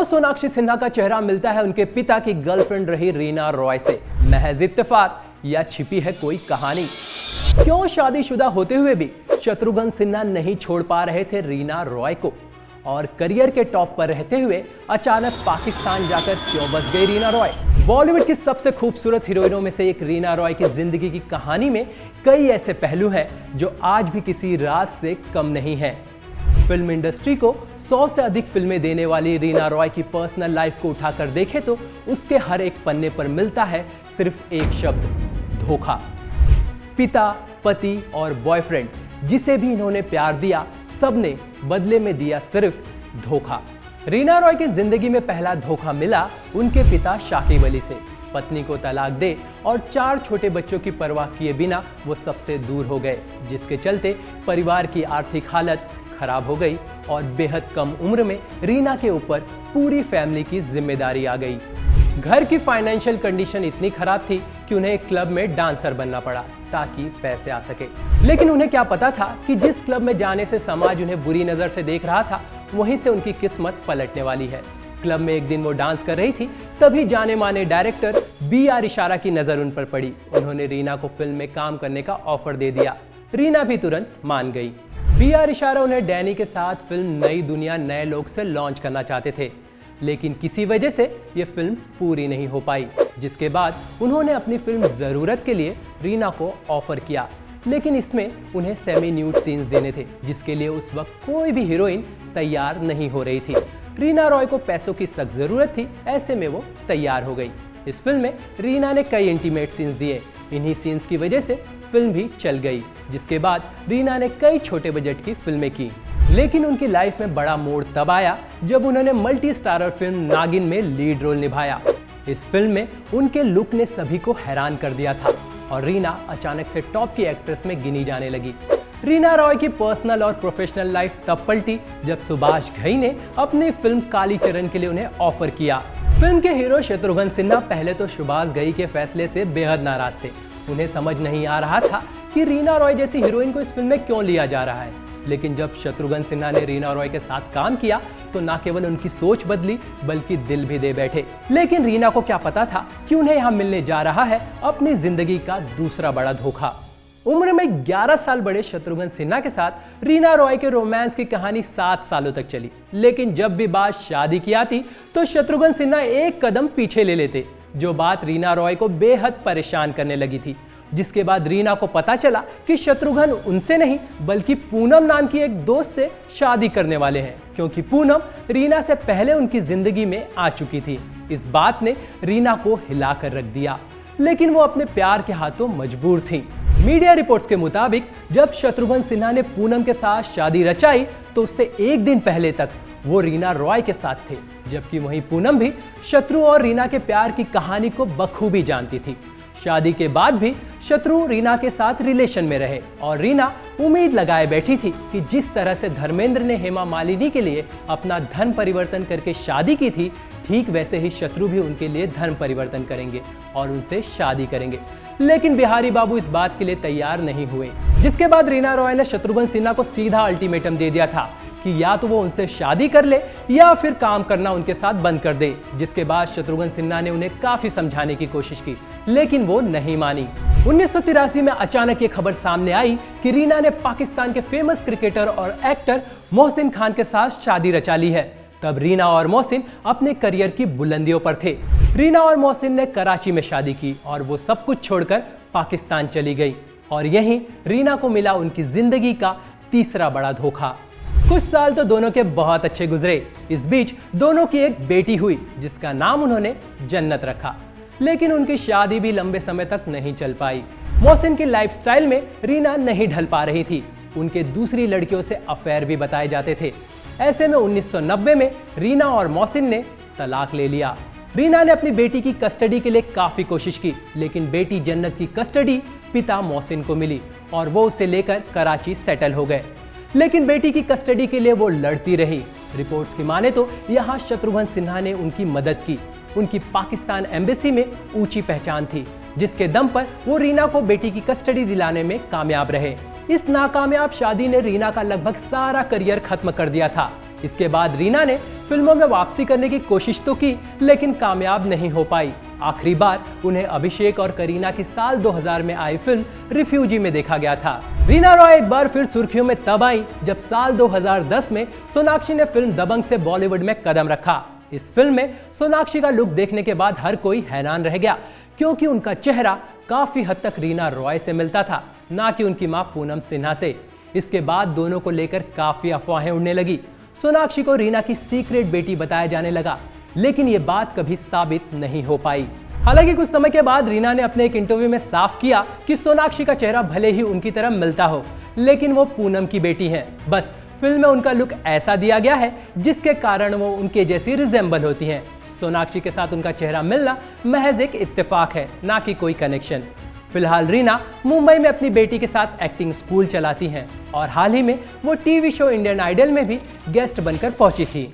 सोनाक्षी सिन्हा का चेहरा मिलता है उनके पिता की गर्लफ्रेंड रही रीना रॉय से। महज इत्तेफाक या छिपी है कोई कहानी? क्यों शादीशुदा होते हुए भी शत्रुघ्न सिन्हा नहीं छोड़ पा रहे थे रीना रॉय को? और करियर के टॉप पर रहते हुए अचानक पाकिस्तान जाकर क्यों बस गई रीना रॉय? बॉलीवुड की सबसे खूबसूरत हीरोइनों में से एक रीना रॉय की जिंदगी की कहानी में कई ऐसे पहलू हैं जो आज भी किसी राज से कम नहीं है। फिल्म इंडस्ट्री को 100 से अधिक फिल्में देने वाली रीना रॉय की पर्सनल लाइफ को उठाकर देखें तो उसके हर एक पन्ने पर मिलता है सिर्फ एक शब्द, धोखा। पिता, पति और बॉयफ्रेंड जिसे भी इन्होंने प्यार दिया, सबने बदले में दिया सिर्फ धोखा। रीना रॉय की जिंदगी में पहला धोखा मिला उनके पिता शाकिब अली से। पत्नी को तलाक दे और 4 छोटे बच्चों की परवाह किए बिना वो सबसे दूर हो गए, जिसके चलते परिवार की आर्थिक हालत खराब हो गई और बेहद कम उम्र में रीना के ऊपर पूरी फैमिली की जिम्मेदारी आ गई। घर की फाइनेंशियल कंडीशन इतनी खराब थी कि उन्हें एक क्लब में डांसर बनना पड़ा ताकि पैसे आ सके। लेकिन उन्हें क्या पता था कि जिस क्लब में जाने से समाज उन्हें बुरी नजर से देख रहा था, वहीं से उनकी किस्मत पलटने वाली है। क्लब में एक दिन वो डांस कर रही थी, तभी जाने माने डायरेक्टर BR इशारा की नजर उन पर पड़ी। उन्होंने रीना को फिल्म में काम करने का ऑफर दे दिया। रीना भी तुरंत मान गई। BR इशारा उन्हें डैनी के साथ फिल्म नई दुनिया नए लोग से लॉन्च करना चाहते थे, लेकिन किसी वजह से ये फिल्म पूरी नहीं हो पाई, जिसके बाद उन्होंने अपनी फिल्म जरूरत के लिए रीना को ऑफर किया। लेकिन इसमें उन्हें सेमी न्यूड सीन्स देने थे, जिसके लिए उस वक्त कोई भी हीरोइन तैयार नहीं हो रही थी। रीना रॉय को पैसों की सख्त जरूरत थी, ऐसे में वो तैयार हो गई। इस फिल्म में रीना ने कई इंटीमेट सीन्स दिए। इन्हीं सीन्स की वजह से फिल्म भी चल गई, जिसके बाद रीना ने कई छोटे बजट की फिल्में की। लेकिन उनकी लाइफ में बड़ा मोड़ तब आया जब उन्होंने मल्टी स्टारर फिल्म नागिन में लीड रोल निभाया। इस फिल्म में उनके लुक ने सभी को हैरान कर दिया था और रीना अचानक से टॉप की एक्ट्रेस में गिनी जाने लगी। रीना रॉय की पर्सनल और प्रोफेशनल लाइफ तब पलटी जब सुभाष घई ने अपनी फिल्म कालीचरण के लिए उन्हें ऑफर किया। फिल्म के हीरो शत्रुघ्न सिन्हा पहले तो सुभाष घई के फैसले से बेहद नाराज थे। उन्हें समझ नहीं आ रहा था कि रीना रॉय जैसी हीरोइन को इस फिल्म में क्यों लिया जा रहा है। लेकिन जब शत्रुघ्न सिन्हा ने रीना रॉय के साथ काम किया तो न केवल उनकी सोच बदली बल्कि दिल भी दे बैठे। लेकिन रीना को क्या पता था कि उन्हें यहाँ मिलने जा रहा है अपनी जिंदगी का दूसरा बड़ा धोखा। उम्र में 11 साल बड़े शत्रुघ्न सिन्हा के साथ रीना रॉय के रोमांस की कहानी 7 सालों तक चली। लेकिन जब भी बात शादी की आती तो शत्रुघ्न सिन्हा एक कदम पीछे ले लेते, जो बात रीना रॉय को बेहद परेशान करने लगी थी। जिसके बाद रीना को पता चला कि शत्रुघ्न उनसे नहीं बल्कि पूनम नाम की एक दोस्त से शादी करने वाले हैं, क्योंकि पूनम रीना से पहले उनकी जिंदगी में आ चुकी थी। इस बात ने रीना को हिलाकर रख दिया, लेकिन वो अपने प्यार के हाथों मजबूर थी। मीडिया रिपोर्ट्स के मुताबिक जब शत्रुघ्न सिन्हा ने पूनम के साथ शादी रचाई तो उससे एक दिन पहले तक वो रीना रॉय के साथ थे, जबकि वहीं पूनम भी शत्रु और रीना के प्यार की कहानी को बखूबी जानती थी। शादी के बाद भी शत्रु रीना के साथ रिलेशन में रहे और रीना उम्मीद लगाए बैठी थी कि जिस तरह से धर्मेंद्र ने हेमा मालिनी के लिए अपना धर्म परिवर्तन करके शादी की थी, ठीक वैसे ही शत्रु भी उनके लिए धर्म परिवर्तन करेंगे और उनसे शादी करेंगे। लेकिन बिहारी बाबू इस बात के लिए तैयार नहीं हुए, जिसके बाद रीना रॉय ने शत्रुघ्न सिन्हा को सीधा अल्टीमेटम दे दिया था कि या तो वो उनसे शादी कर ले या फिर काम करना उनके साथ बंद कर दे। जिसके बाद शत्रुघ्न सिन्हा ने उन्हें काफी समझाने की कोशिश की, लेकिन वो नहीं मानी। 1983 में अचानक ये खबर सामने आई कि रीना ने पाकिस्तान के फेमस क्रिकेटर और एक्टर मोहसिन खान के साथ शादी रचा ली है। तब रीना और मोहसिन अपने करियर की बुलंदियों पर थे। रीना और मोहसिन ने कराची में शादी की और वो सब कुछ छोड़कर पाकिस्तान चली गई और यहीं रीना को मिला उनकी जिंदगी का तीसरा बड़ा धोखा। कुछ साल तो दोनों के बहुत अच्छे गुजरे। इस बीच दोनों की एक बेटी हुई जिसका नाम उन्होंने जन्नत रखा, लेकिन उनकी शादी भी लंबे समय तक नहीं चल पाई। मोहसिन की लाइफस्टाइल में रीना नहीं ढल पा रही थी। उनके दूसरी लड़कियों से अफेयर भी बताए जाते थे। ऐसे में 1990 में रीना और मोहसिन ने तलाक ले लिया। रीना ने अपनी बेटी की कस्टडी के लिए काफी कोशिश की, लेकिन बेटी जन्नत की कस्टडी पिता मोहसिन को मिली और वो उसे लेकर कराची सेटल हो गए। लेकिन बेटी की कस्टडी के लिए वो लड़ती रही। रिपोर्ट्स की माने तो यहाँ शत्रुघ्न सिन्हा ने उनकी मदद की। उनकी पाकिस्तान एम्बेसी में ऊंची पहचान थी, जिसके दम पर वो रीना को बेटी की कस्टडी दिलाने में कामयाब रहे। इस नाकामयाब शादी ने रीना का लगभग सारा करियर खत्म कर दिया था। इसके बाद रीना ने फिल्मों में वापसी करने की कोशिश तो की, लेकिन कामयाब नहीं हो पाई। आखिरी बार उन्हें अभिषेक और करीना की साल 2000 में आई फिल्म रिफ्यूजी में देखा गया था। रीना रॉय एक बार फिर सुर्खियों में तब आई जब साल 2010 में सोनाक्षी ने फिल्म दबंग से बॉलीवुड में कदम रखा। इस फिल्म में सोनाक्षी का लुक देखने के बाद हर कोई हैरान रह गया, क्योंकि उनका चेहरा काफी हद तक रीना रॉय से मिलता था, ना कि उनकी मां पूनम सिन्हा से। इसके बाद दोनों को लेकर काफी अफवाहें उड़ने लगी। सोनाक्षी को रीना की सीक्रेट बेटी बताया जाने लगा, लेकिन ये बात कभी साबित नहीं हो पाई। हालांकि कुछ समय के बाद रीना ने अपने एक इंटरव्यू में साफ किया कि सोनाक्षी का चेहरा भले ही उनकी तरह मिलता हो, लेकिन वो पूनम की बेटी हैं। बस फिल्म में उनका लुक ऐसा दिया गया है जिसके कारण वो उनके जैसी रिजेंबल होती हैं। सोनाक्षी के साथ उनका चेहरा मिलना महज एक इत्तेफाक है, ना कि कोई कनेक्शन। फिलहाल रीना मुंबई में अपनी बेटी के साथ एक्टिंग स्कूल चलाती हैं और हाल ही में वो टीवी शो इंडियन आइडल में भी गेस्ट बनकर पहुंची थी।